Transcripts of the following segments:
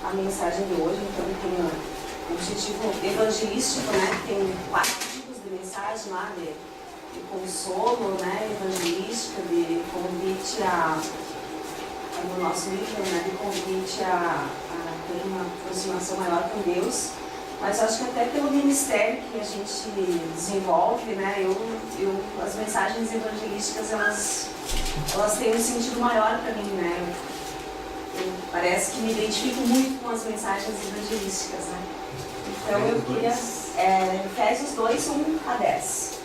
a mensagem de hoje, então tem um objetivo evangelístico, né? Tem 4 tipos de mensagem lá, de consolo, né? Evangelística, de convite no nosso livro, né? De convite a ter uma aproximação maior com Deus. Mas acho que até pelo ministério que a gente desenvolve, né? As mensagens evangelísticas, elas têm um sentido maior para mim, né? Parece que me identifico muito com as mensagens evangelísticas, né? Então eu queria... Efésios 2, 1 a 10.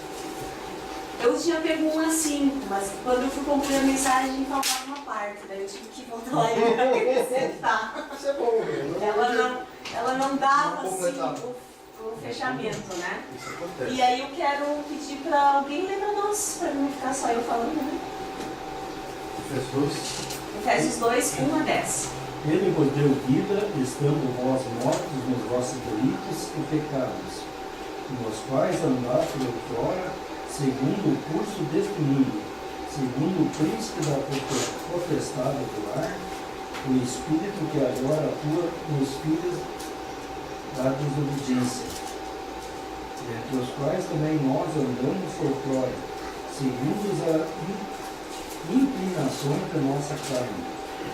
Eu tinha pego 1 a 5, mas quando eu fui concluir a mensagem faltava uma parte, daí eu tive que voltar lá e acrescentar. Isso é bom, né? Ela não dava assim o fechamento, né? Isso acontece. E aí eu quero pedir para alguém ler para nós, para não ficar só eu falando, né? Efésios 2, 1 a 10. Ele vos deu vida, estando vós mortos nos vossos delitos e pecados, nos quais andaste outrora, segundo o curso deste mundo, segundo o príncipe da potestade do ar, o espírito que agora atua nos filhos da desobediência, entre os quais também nós andamos outrora, segundo as inclinações da nossa carne,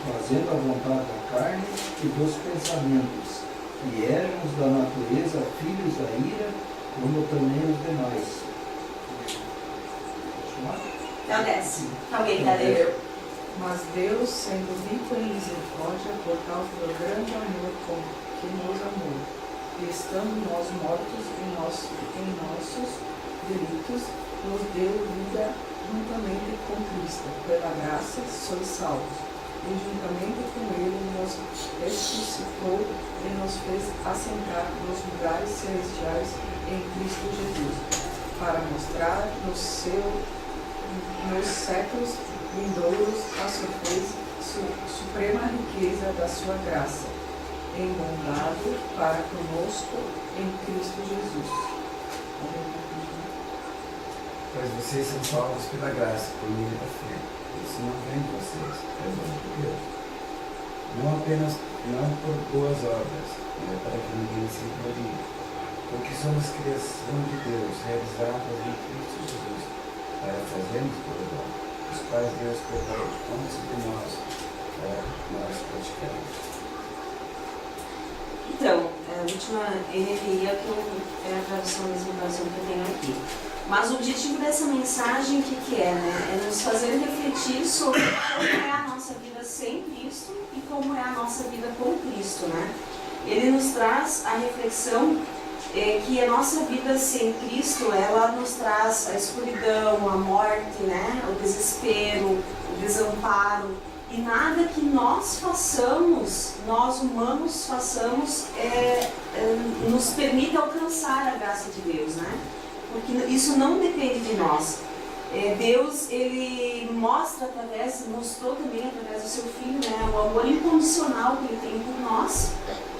fazendo a vontade da carne e dos pensamentos, e éramos da natureza filhos da ira, como também os demais. Então desce. Alguém quer ler? Mas Deus, sendo rico em misericórdia, por causa do grande amor com que nos amou, e estando nós mortos em nossos delitos, nos deu vida juntamente com Cristo. Pela graça sois salvos. E juntamente com Ele nos ressuscitou e nos fez assentar nos lugares celestiais em Cristo Jesus, para mostrar nos séculos vindouros a suprema riqueza da sua graça, em bondade para conosco em Cristo Jesus. Pois vocês são salvos pela graça, por meio da fé. Isso não vem de vocês, é dom de Deus. Não por boas obras, não é para que ninguém se glorie, porque somos criação de Deus, realizadas em Cristo Jesus, para fazermos por bom, os quais Deus preparou antes de nós, para nós praticarmos. Então, a última NVI é a tradução mesmo da que eu tenho aqui. Mas o objetivo dessa mensagem, o que é, né? É nos fazer refletir sobre como é a nossa vida sem Cristo e como é a nossa vida com Cristo, né? Ele nos traz a reflexão que a nossa vida sem Cristo, ela nos traz a escuridão, a morte, né? O desespero, o desamparo. E nada que nós façamos, nós humanos façamos, nos permite alcançar a graça de Deus, né? Porque isso não depende de nós. Deus, Ele mostrou também através do seu Filho, né? O amor incondicional que Ele tem por nós,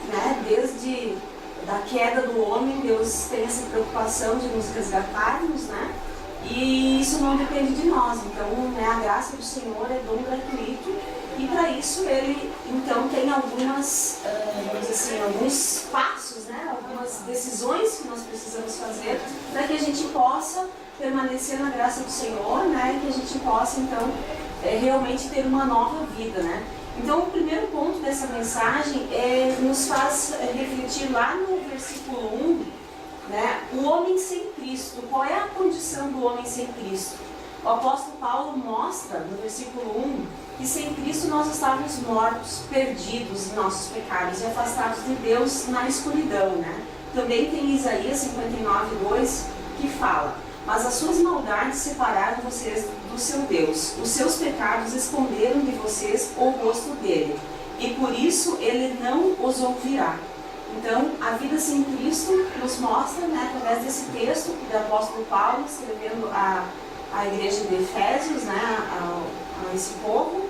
né? Desde da queda do homem, Deus tem essa preocupação de nos resgatarmos, né? E isso não depende de nós. Então, né, a graça do Senhor é dom gratuito, e para isso Ele, então, tem algumas, vamos dizer assim, alguns passos, né? Algumas decisões que nós precisamos fazer para que a gente possa permanecer na graça do Senhor, né? E que a gente possa, então, realmente ter uma nova vida, né? Então, o primeiro ponto dessa mensagem nos faz refletir lá no versículo 1, né? O homem sem Cristo. Qual é a condição do homem sem Cristo? O apóstolo Paulo mostra no versículo 1 que sem Cristo nós estávamos mortos, perdidos em nossos pecados e afastados de Deus na escuridão, né? Também tem Isaías 59:2 que fala: mas as suas maldades separaram vocês do seu Deus, os seus pecados esconderam de vocês o rosto dele, e por isso ele não os ouvirá. Então, a vida sem Cristo nos mostra, né, através desse texto do apóstolo Paulo, escrevendo a igreja de Efésios, né, a esse povo,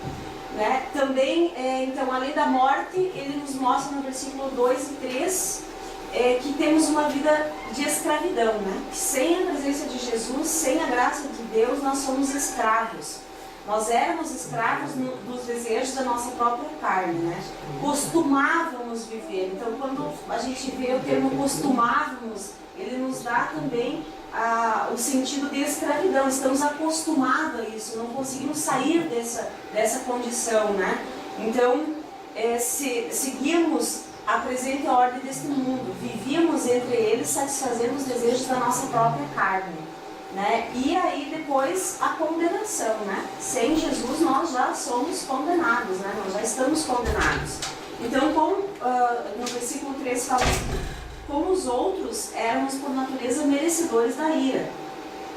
né. Também, então, além da morte, ele nos mostra no versículo 2 e 3, que temos uma vida de escravidão, né, que sem a presença de Jesus, sem a graça de Deus, nós somos escravos. Nós éramos escravos dos desejos da nossa própria carne, né? Costumávamos viver. Então, quando a gente vê o termo costumávamos, ele nos dá também o sentido de escravidão. Estamos acostumados a isso, não conseguimos sair dessa condição, né? Então, seguimos a presente ordem deste mundo, vivíamos entre eles satisfazendo os desejos da nossa própria carne, né? E aí depois a condenação, né? Sem Jesus nós já somos condenados, né? Nós já estamos condenados. Então, no versículo 3 fala assim: como os outros éramos por natureza merecedores da ira.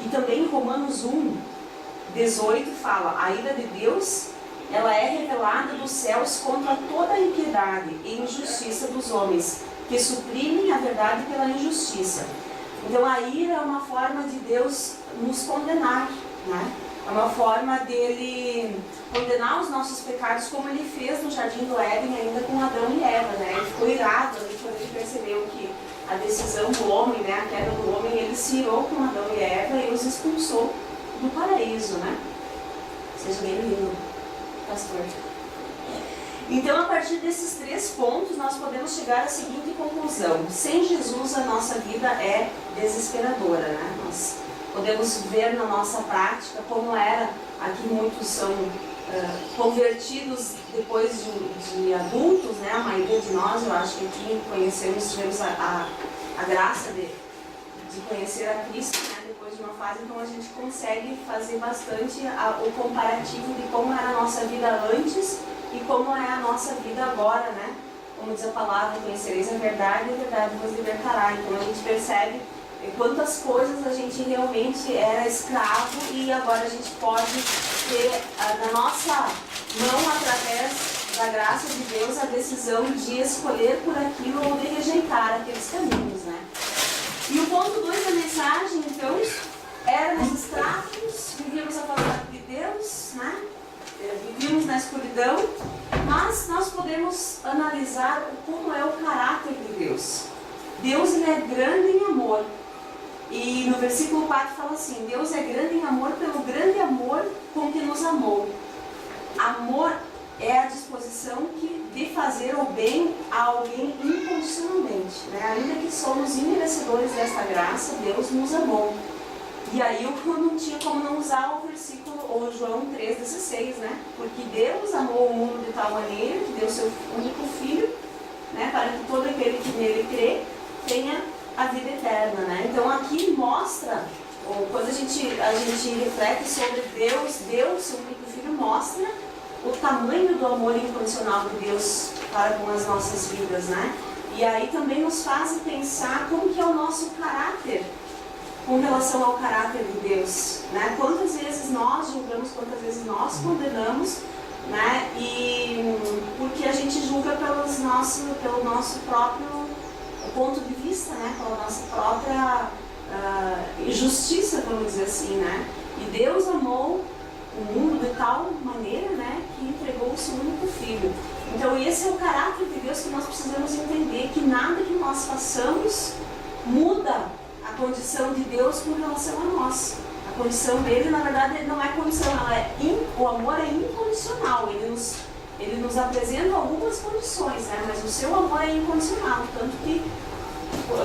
E também em Romanos 1:18 fala: a ira de Deus, ela é revelada dos céus contra toda a impiedade e injustiça dos homens, que suprimem a verdade pela injustiça. Então a ira é uma forma de Deus nos condenar, né? É uma forma dele condenar os nossos pecados, como ele fez no Jardim do Éden ainda com Adão e Eva, né? Ele ficou irado ali quando ele percebeu que a decisão do homem, né? A queda do homem, ele se irou com Adão e Eva e os expulsou do paraíso, né? Seja bem-vindo, pastor. Então, a partir desses 3 pontos, nós podemos chegar à seguinte conclusão: sem Jesus, a nossa vida é desesperadora, né? Nós podemos ver na nossa prática como era. Aqui muitos são convertidos depois de adultos, né? A maioria de nós, eu acho que aqui tivemos a graça de conhecer a Cristo, né? Depois de uma fase, então a gente consegue fazer bastante o comparativo de como era a nossa vida antes e como é a nossa vida agora, né? Como diz a palavra: conhecereis a verdade e a verdade vos libertará. Então a gente percebe quantas coisas a gente realmente era escravo e agora a gente pode ter na nossa mão, através da graça de Deus, a decisão de escolher por aquilo ou de rejeitar aqueles caminhos, né? E o ponto 2 da mensagem, então, éramos escravos, vivíamos a palavra de Deus, né? Vivíamos na escuridão, mas nós podemos analisar como é o caráter de Deus. Deus, ele é grande em amor. E no versículo 4 fala assim: Deus é grande em amor pelo grande amor com que nos amou. Amor é a disposição de fazer o bem a alguém incondicionalmente, né? Ainda que somos imerecedores desta graça, Deus nos amou. E aí eu não tinha como não usar o versículo, ou João 3,16, né? Porque Deus amou o mundo de tal maneira que deu seu único filho, né? Para que todo aquele que nele crê tenha a vida eterna, né? Então aqui mostra, ou quando a gente reflete sobre Deus, seu único filho, mostra o tamanho do amor incondicional de Deus para com as nossas vidas, né? E aí também nos faz pensar como que é o nosso caráter com relação ao caráter de Deus, né? Quantas vezes nós julgamos, quantas vezes nós condenamos, né? E porque a gente julga pelo nosso próprio ponto de vista, né? Pela nossa própria injustiça, vamos dizer assim, né? E Deus amou o mundo de tal maneira, né, que entregou o seu único filho. Então esse é o caráter de Deus que nós precisamos entender, que nada que nós façamos muda a condição de Deus com relação a nós. A condição dele, na verdade, não é condição, o amor é incondicional. Ele nos apresenta algumas condições, né, mas o seu amor é incondicional, tanto que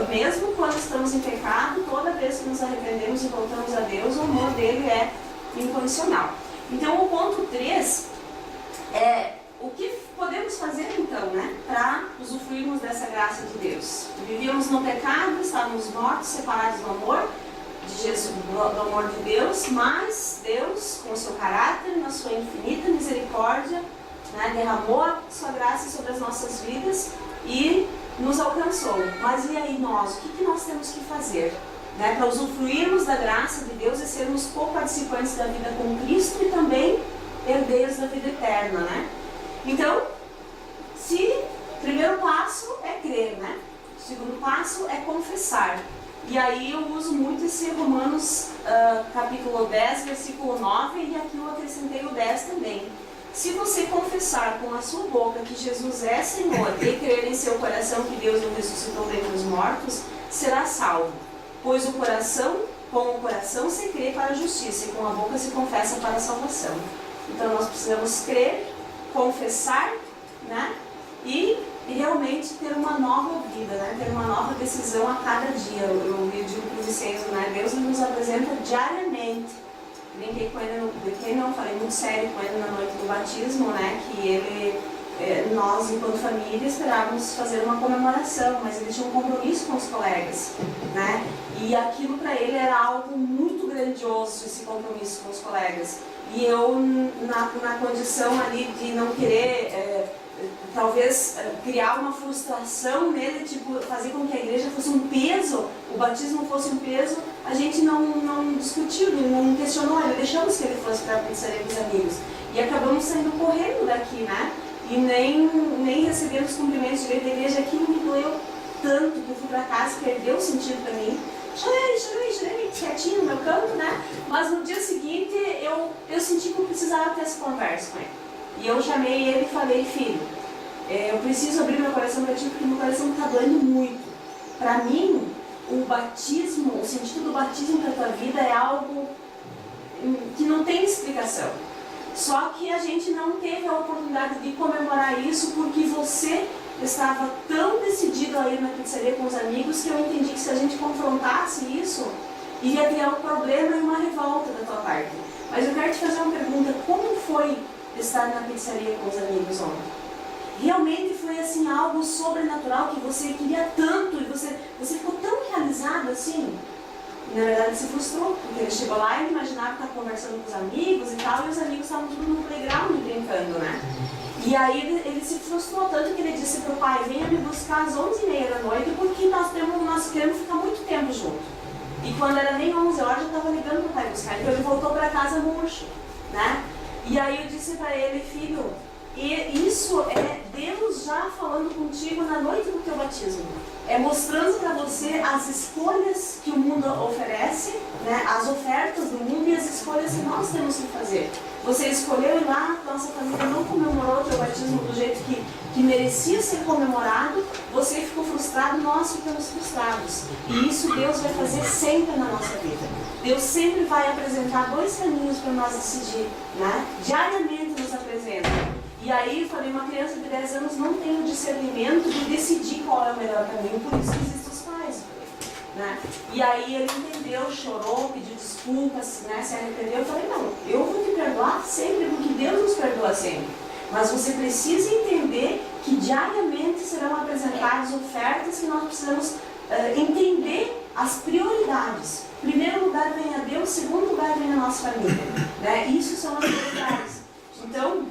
mesmo quando estamos em pecado, toda vez que nos arrependemos e voltamos a Deus, o amor dele é incondicional. Então o ponto 3 é o que podemos fazer então, né, para usufruirmos dessa graça de Deus. Vivíamos no pecado, estávamos mortos, separados do amor de Jesus, do amor de Deus, mas Deus, com o seu caráter, na sua infinita misericórdia, né, derramou a sua graça sobre as nossas vidas e nos alcançou. Mas e aí nós? O que nós temos que fazer, né, para usufruirmos da graça de Deus e sermos co-participantes da vida com Cristo e também herdeiros da vida eterna, né? Então, o primeiro passo é crer, né? O segundo passo é confessar. E aí eu uso muito esse Romanos capítulo 10, versículo 9, e aqui eu acrescentei o 10 também. Se você confessar com a sua boca que Jesus é Senhor e crer em seu coração que Deus o ressuscitou dentre os mortos, será salvo. Pois com o coração se crê para a justiça e com a boca se confessa para a salvação. Então nós precisamos crer, confessar, né? E realmente ter uma nova vida, né? Ter uma nova decisão a cada dia. Eu digo para os Vicentes, né? Deus nos apresenta diariamente. Brinquei com ele, falei muito sério com ele na noite do batismo, né? Que ele, nós enquanto família esperávamos fazer uma comemoração, mas ele tinha um compromisso com os colegas, né? E aquilo para ele era algo muito grandioso, esse compromisso com os colegas. E eu, na condição ali de não querer, talvez criar uma frustração nele, tipo, fazer com que a igreja fosse um peso, o batismo fosse um peso, a gente não discutiu, não questionou, deixamos que ele fosse para a pizzaria dos amigos. E acabamos saindo correndo daqui, né? E nem recebemos cumprimentos direito da igreja. Aquilo me doeu tanto que eu fui para casa, perdeu o sentido para mim. Chorei, quietinho no meu canto, né? Mas no dia seguinte eu senti que eu precisava ter essa conversa com ele. E eu chamei ele e falei, filho, eu preciso abrir meu coração para ti porque meu coração está doendo muito. Para mim, o batismo, o sentido do batismo para a tua vida é algo que não tem explicação. Só que a gente não teve a oportunidade de comemorar isso porque você estava tão decidido a ir na pizzaria com os amigos que eu entendi que se a gente confrontasse isso, iria criar um problema e uma revolta da tua parte. Mas eu quero te fazer uma pergunta, como foi estar na pizzaria com os amigos ontem? Realmente foi assim algo sobrenatural que você queria tanto e você ficou tão realizado assim? E, na verdade se frustrou, porque ele chegou lá e imaginava que estava conversando com os amigos e tal, e os amigos estavam tudo no playground brincando, né? E aí ele se frustrou tanto que ele disse para o pai, venha me buscar às 11h30 da noite porque nós queremos ficar muito tempo junto. E quando era nem 11 horas eu estava ligando para o pai buscar, então ele voltou para casa murcho, né? E aí eu disse para ele, filho, isso é Deus já falando contigo na noite do teu batismo. É mostrando para você as escolhas que o mundo oferece, né? As ofertas do mundo e as escolhas que nós temos que fazer. Você escolheu ir lá, nossa família não comemorou o teu batismo do jeito que merecia ser comemorado, você ficou frustrado, nós ficamos frustrados. E isso Deus vai fazer sempre na nossa vida. Deus sempre vai apresentar dois caminhos para nós decidir, né? Diariamente nos apresenta. E aí eu falei, uma criança de 10 anos não tem o discernimento de decidir qual é o melhor caminho, por isso que existem os pais. Né? E aí ele entendeu, chorou, pediu desculpas, né? Se arrependeu. Eu falei, não, eu vou te perdoar sempre, porque Deus nos perdoa sempre. Mas você precisa entender que diariamente serão apresentadas ofertas que nós precisamos entender as prioridades. Primeiro lugar vem a Deus, segundo lugar vem a nossa família. Né? Isso são as prioridades. Então,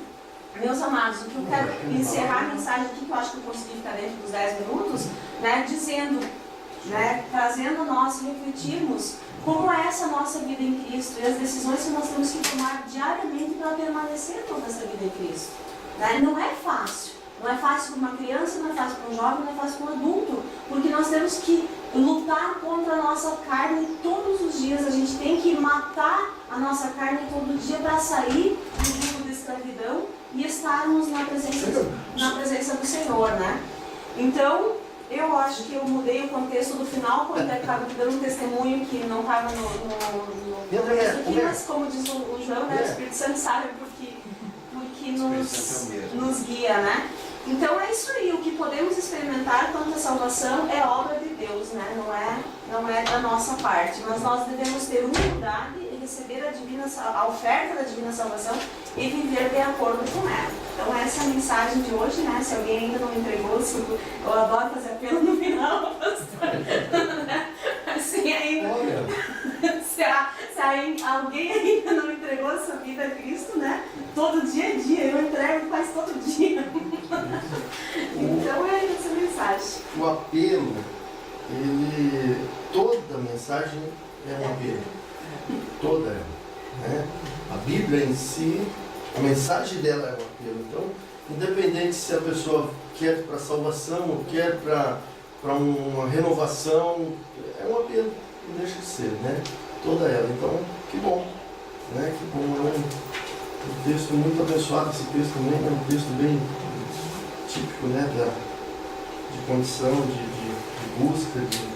meus amados, o que eu quero encerrar a mensagem aqui, que eu acho que eu consegui ficar dentro dos 10 minutos, né, dizendo, né, trazendo nós refletirmos como é essa nossa vida em Cristo e as decisões que nós temos que tomar diariamente para permanecer toda essa vida em Cristo. Né? Não é fácil. Não é fácil para uma criança, não é fácil para um jovem, não é fácil para um adulto, porque nós temos que lutar contra a nossa carne todos os dias. A gente tem que matar a nossa carne todo dia para sair do jugo da escravidão e estarmos na presença do Senhor, né? Então, eu acho que eu mudei o contexto do final, quando eu estava dando um testemunho que não estava no contexto aqui, mas como diz o João, né, o Espírito Santo sabe porque nos guia, né? Então é isso aí, o que podemos experimentar quanto à salvação é obra de Deus, né? Não é da nossa parte, mas nós devemos ter humildade e receber a oferta da divina salvação e viver de acordo com ela. Então essa é a mensagem de hoje, né? Se alguém ainda não entregou, eu adoro fazer apelo no final, pastor. Assim, se alguém ainda não entregou a sua vida a Cristo, né? Todo dia é dia, eu entrego quase todo dia. Então é essa a mensagem. O apelo, toda mensagem é um apelo. Toda ela. Né? A Bíblia em si, a mensagem dela é um apelo. Então, independente se a pessoa quer para salvação ou quer para uma renovação, é um apelo, não deixa de ser, né? Toda ela. Então, que bom. Né? Que bom. É um texto muito abençoado, esse texto também é um texto bem típico, né? De condição, de busca, de